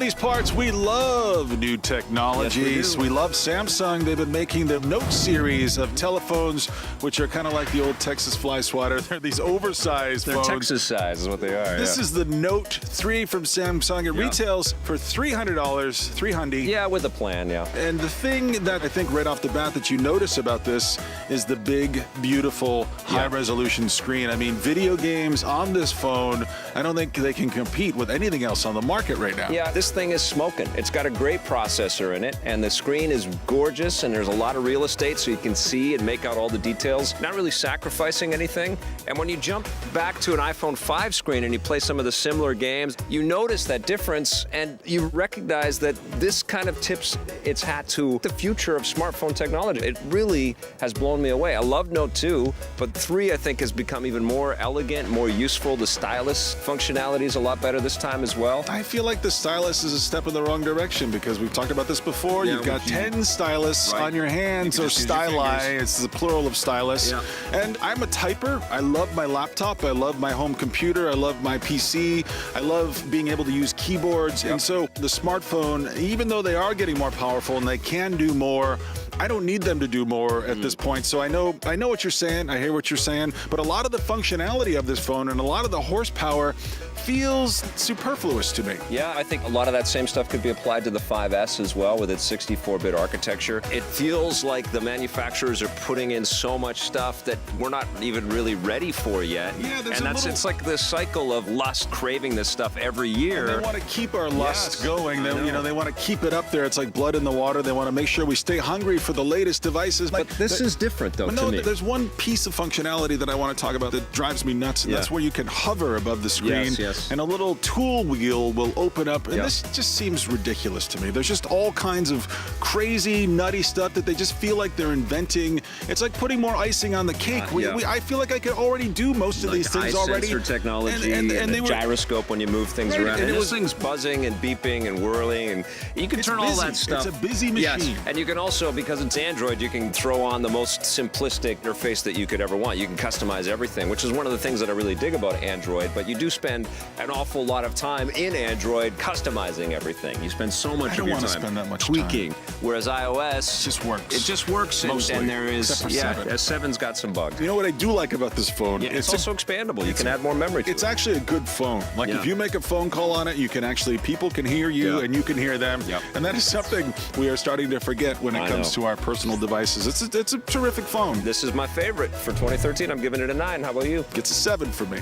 these parts, we love new technologies. Yes, we we do. love Samsung. They've been making the Note series of telephones, which are kind of like the old Texas fly swatter. They're these oversized They're phones. Texas size is what they are. This yeah. is the Note 3 from Samsung. It Yeah. retails for $300, $300. Yeah, with a plan, yeah. And the thing that I think right off the bat that you notice about this is the big, beautiful, high-resolution screen. I mean, video games on this phone, I don't think they can compete with anything else on the market right now. Yeah, this thing is smoking. It's got a great processor in it, and the screen is gorgeous, and there's a lot of real estate so you can see and make out all the details. Not really sacrificing anything. And when you jump back to an iPhone 5 screen and you play some of the similar games, you notice that difference, and you recognize that this kind of tips its hat to the future of smartphone technology. It really has blown me away. I love Note 2, but 3 I think has become even more elegant, more useful. The stylus functionality is a lot better this time as well. I feel like the stylus is a step in the wrong direction because we've talked about this before. Yeah, You've got would you- 10 stylus Right. on your hands, You or can just use your styli. fingers. It's the plural of stylus. Yeah. And I'm a typer. I love my laptop. I love my home computer. I love my PC. I love being able to use keyboards. And so the smartphone, even though they are getting more powerful and they can do more, I don't need them to do more at this point. So I know what you're saying. I hear what you're saying. But a lot of the functionality of this phone and a lot of the horsepower feels superfluous to me. Yeah, I think a lot of that same stuff could be applied to the 5S as well with its 64-bit architecture. It feels like the manufacturers are putting in so much stuff that we're not even really ready for yet. Yeah, there's and a little- it's like this cycle of lust craving this stuff every year. They want to keep our lust Yes, going. I know. They want to keep it up there. It's like blood in the water. They want to make sure we stay hungry for the latest devices. But this is different, though, But to no, me. there's one piece of functionality that I want to talk about that drives me nuts, and Yeah. that's where you can hover above the screen, Yes, yes. and a little tool wheel will open up. And Yeah. this just seems ridiculous to me. There's just all kinds of crazy, nutty stuff that they just feel like they're inventing. It's like putting more icing on the cake. yeah. I feel like I could already do most of these things eye already. sensor technology and and they the were gyroscope when you move things Right, around. and And it this was- thing's buzzing and beeping and whirling, and you can It's turn all busy. that stuff. It's a busy Yes, machine. and you can also, because it's Android, you can throw on the most simplistic interface that you could ever want. You can customize everything, which is one of the things that I really dig about Android, but you do spend an awful lot of time in Android customizing everything. You spend so much I don't of your wanna time spend that much tweaking, whereas iOS It just works. It just works, Mostly, and there is, except for 7. 7's got some bugs. You know what I do like about this phone? Yeah, it's also expandable. You can add more memory to It's it. actually a good phone. Like Yeah. if you make a phone call on it, you can actually, people can hear you Yeah. and you can hear them. Yep. And that is something we are starting to forget when it I comes know. to our personal devices. It's a terrific phone. This is my favorite for 2013. I'm giving it a 9. How about you? Gets a 7 for me.